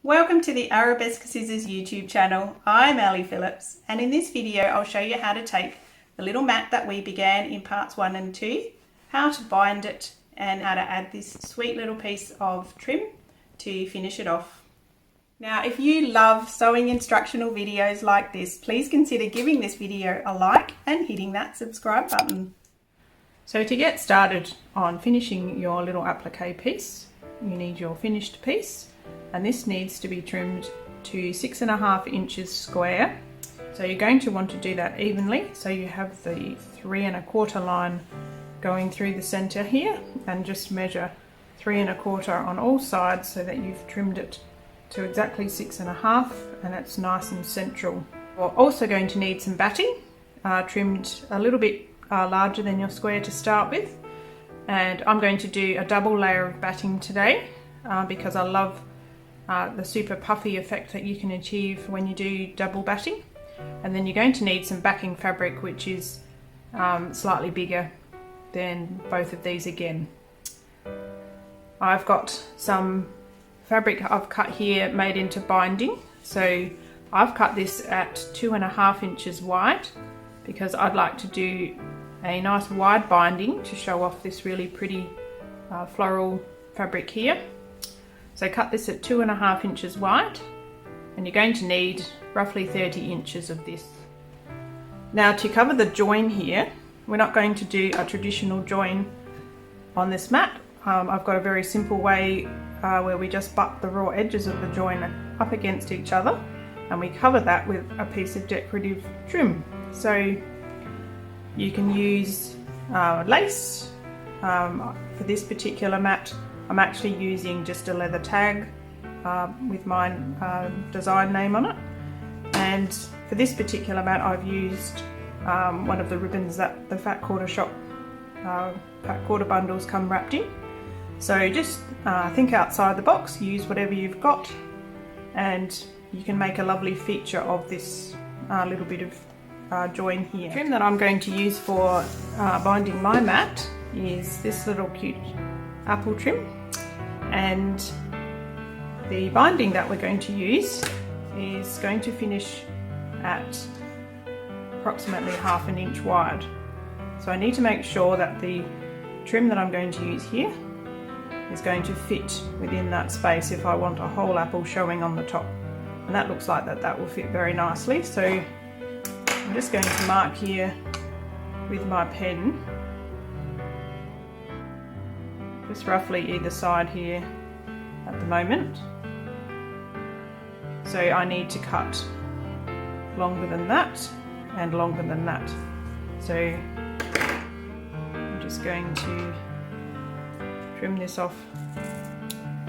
Welcome to the Arabesque Scissors YouTube channel. I'm Ali Phillips, and in this video I'll show you how to take the little mat that we began in parts 1 and 2, how to bind it and how to add this sweet little piece of trim to finish it off. Now if you love sewing instructional videos like this, please consider giving this video a like and hitting that subscribe button. So to get started on finishing your little applique piece, you need your finished piece. And this needs to be trimmed to 6.5 inches square. So you're going to want to do that evenly. So you have the 3 1/4 line going through the center here, and just measure 3 1/4 on all sides so that you've trimmed it to exactly 6.5 and it's nice and central. We're also going to need some batting, trimmed a little bit larger than your square to start with. And I'm going to do a double layer of batting today because I love the super puffy effect that you can achieve when you do double batting. And then you're going to need some backing fabric, which is slightly bigger than both of these again. I've got some fabric I've cut here made into binding. So I've cut this at 2.5 inches wide because I'd like to do a nice wide binding to show off this really pretty floral fabric here. So cut this at 2.5 inches wide, and you're going to need roughly 30 inches of this. Now to cover the join here, we're not going to do a traditional join on this mat. I've got a very simple way where we just butt the raw edges of the join up against each other, and we cover that with a piece of decorative trim. So you can use lace. For this particular mat, I'm actually using just a leather tag with my design name on it. And for this particular mat, I've used one of the ribbons that the Fat Quarter Shop Fat Quarter bundles come wrapped in. So just think outside the box, use whatever you've got, and you can make a lovely feature of this little bit of join here. The trim that I'm going to use for binding my mat is this little cute apple trim, and the binding that we're going to use is going to finish at approximately 1/2 inch wide. So I need to make sure that the trim that I'm going to use here is going to fit within that space if I want a whole apple showing on the top, and that looks like that will fit very nicely. So I'm just going to mark here with my pen, just roughly either side here at the moment. So I need to cut longer than that and longer than that. So I'm just going to trim this off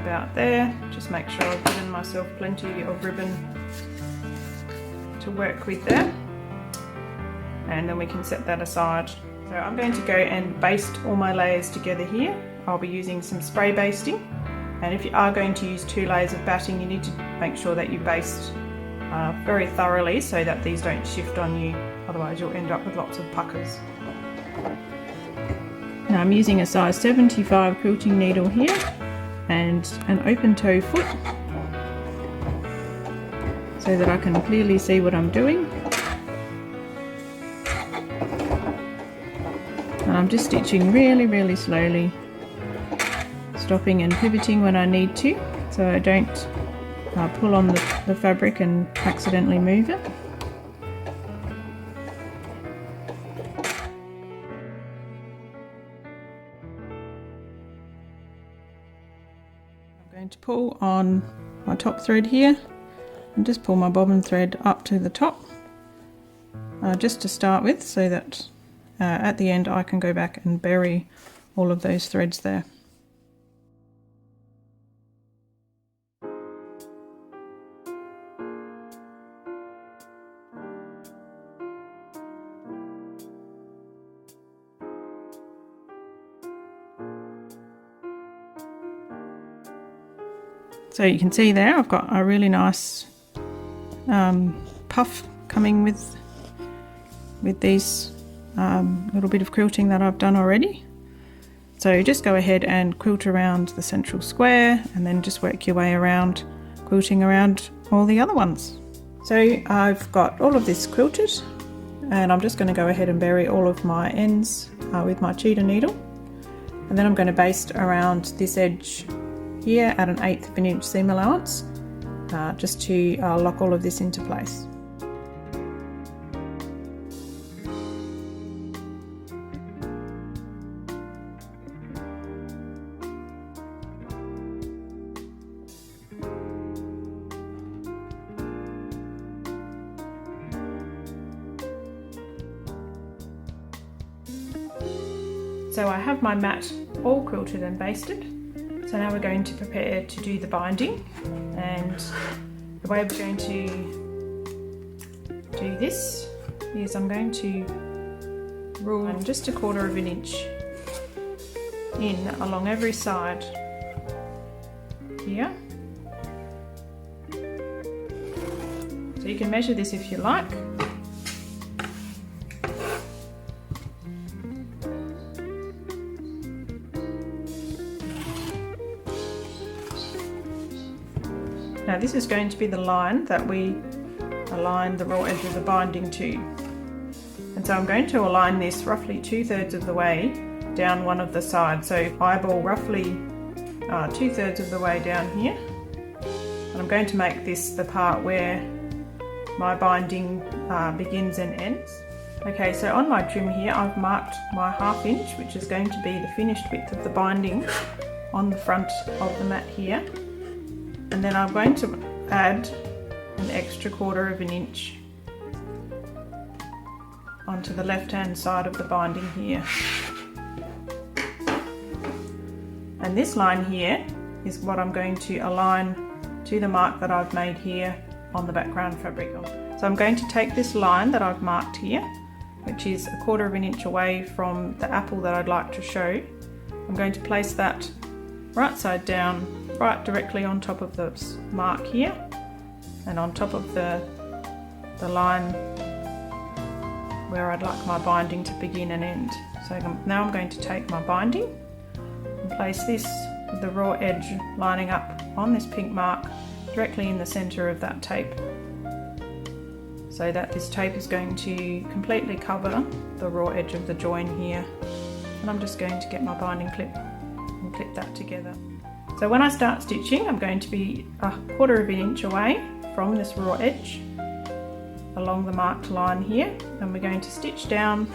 about there. Just make sure I've given myself plenty of ribbon to work with there, and then we can set that aside. So I'm going to go and baste all my layers together here. I'll be using some spray basting, and if you are going to use 2 layers of batting, you need to make sure that you baste very thoroughly so that these don't shift on you, otherwise you'll end up with lots of puckers. Now I'm using a size 75 quilting needle here and an open toe foot so that I can clearly see what I'm doing. And I'm just stitching really slowly, stopping and pivoting when I need to, so I don't pull on the fabric and accidentally move it. I'm going to pull on my top thread here and just pull my bobbin thread up to the top just to start with, so that at the end I can go back and bury all of those threads there. So you can see there I've got a really nice puff coming with these little bit of quilting that I've done already. So just go ahead and quilt around the central square and then just work your way around quilting around all the other ones. So I've got all of this quilted, and I'm just going to go ahead and bury all of my ends with my cheetah needle, and then I'm going to baste around this edge here at 1/8 of an inch seam allowance, just to lock all of this into place. So I have my mat all quilted and basted. So now we're going to prepare to do the binding, and the way we're going to do this is I'm going to rule just 1/4 of an inch in along every side here. So you can measure this if you like. Now this is going to be the line that we align the raw edge of the binding to. And so I'm going to align this roughly 2/3 of the way down one of the sides. So eyeball roughly 2/3 of the way down here. And I'm going to make this the part where my binding begins and ends. Okay, so on my trim here I've marked my 1/2 inch, which is going to be the finished width of the binding on the front of the mat here. And then I'm going to add an extra 1/4 of an inch onto the left hand side of the binding here. And this line here is what I'm going to align to the mark that I've made here on the background fabric. So I'm going to take this line that I've marked here, which is 1/4 of an inch away from the apple that I'd like to show. I'm going to place that right side down, right directly on top of the mark here, and on top of the line where I'd like my binding to begin and end. So now I'm going to take my binding and place this with the raw edge lining up on this pink mark directly in the center of that tape, so that this tape is going to completely cover the raw edge of the join here. And I'm just going to get my binding clip and clip that together. So when I start stitching, I'm going to be 1/4 of an inch away from this raw edge along the marked line here, and we're going to stitch down,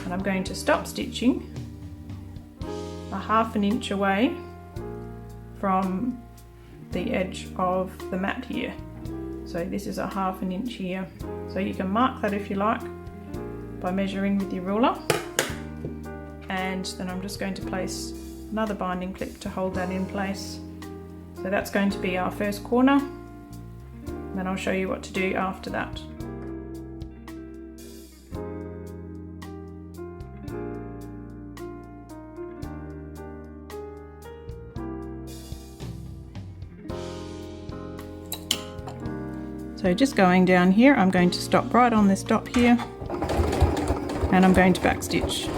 and I'm going to stop stitching 1/2 an inch away from the edge of the mat here. So this is 1/2 an inch here. So you can mark that if you like by measuring with your ruler, and then I'm just going to place another binding clip to hold that in place. So that's going to be our first corner, and then I'll show you what to do after that. So just going down here, I'm going to stop right on this dot here, and I'm going to backstitch.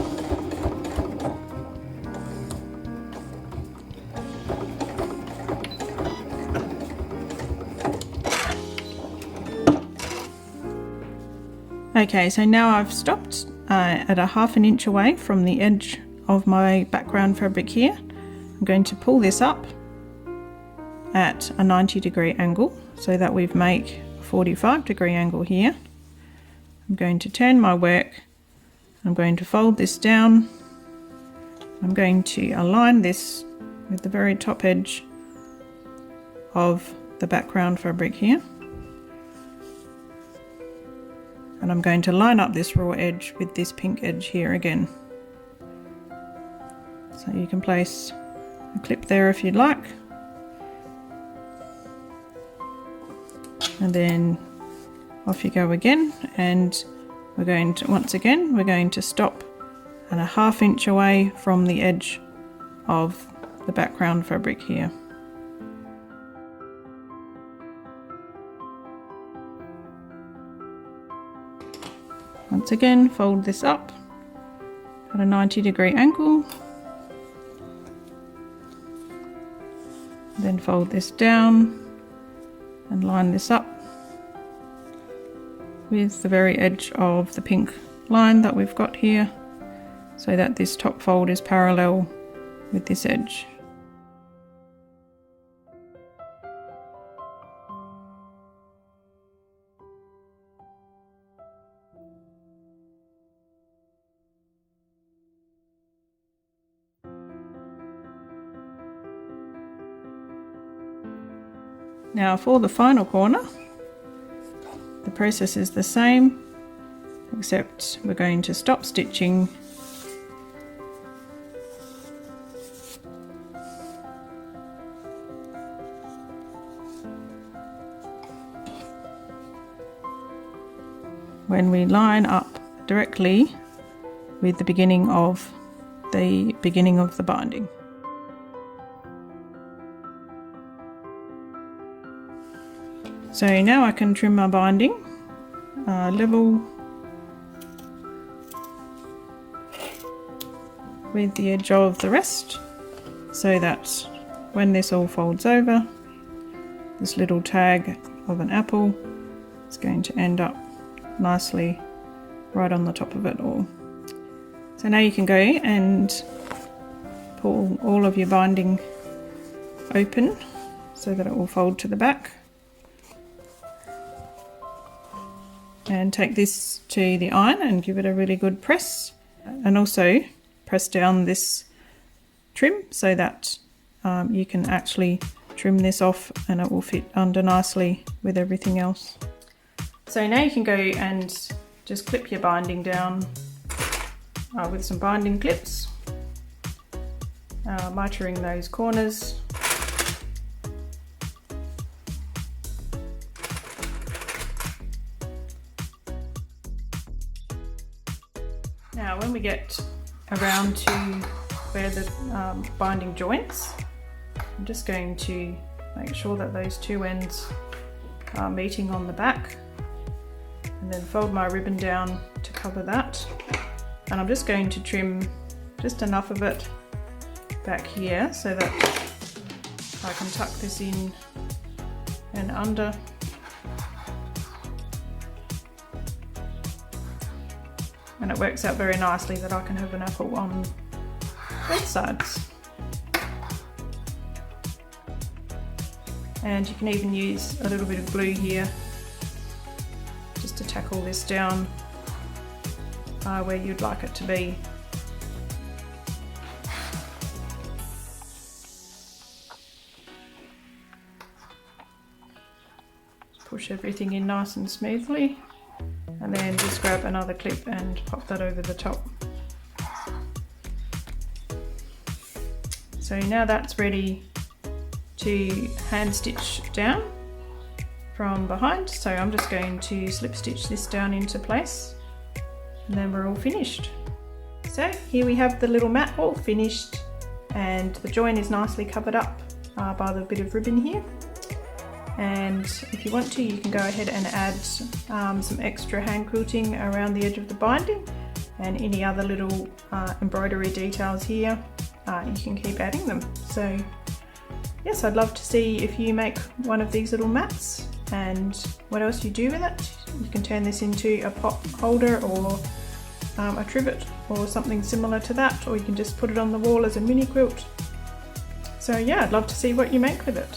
Okay, so now I've stopped at 1/2 an inch away from the edge of my background fabric here. I'm going to pull this up at a 90-degree angle so that we make a 45-degree angle here. I'm going to turn my work, I'm going to fold this down, I'm going to align this with the very top edge of the background fabric here. And I'm going to line up this raw edge with this pink edge here again. So you can place a clip there if you'd like. And then off you go again, and we're going to, once again, we're going to stop at 1/2 inch away from the edge of the background fabric here. Once again, fold this up at a 90-degree angle, then fold this down and line this up with the very edge of the pink line that we've got here, so that this top fold is parallel with this edge. Now for the final corner, the process is the same, except we're going to stop stitching when we line up directly with the beginning of the binding. So now I can trim my binding level with the edge of the rest, so that when this all folds over, this little tag of an apple is going to end up nicely right on the top of it all. So now you can go and pull all of your binding open so that it will fold to the back. And take this to the iron and give it a really good press, and also press down this trim so that you can actually trim this off and it will fit under nicely with everything else. So now you can go and just clip your binding down with some binding clips, mitering those corners. Now when we get around to where the binding joints, I'm just going to make sure that those two ends are meeting on the back, and then fold my ribbon down to cover that. And I'm just going to trim just enough of it back here so that I can tuck this in and under. And it works out very nicely that I can have an apple on both sides. And you can even use a little bit of glue here just to tackle this down where you'd like it to be. Push everything in nice and smoothly, and then just grab another clip and pop that over the top. So now that's ready to hand stitch down from behind. So I'm just going to slip stitch this down into place, and then we're all finished. So here we have the little mat all finished, and the join is nicely covered up by the bit of ribbon here. And if you want to, you can go ahead and add some extra hand quilting around the edge of the binding, and any other little embroidery details here, you can keep adding them. So yes, I'd love to see if you make one of these little mats and what else you do with it. You can turn this into a pot holder or a trivet or something similar to that, or you can just put it on the wall as a mini quilt. So yeah, I'd love to see what you make with it.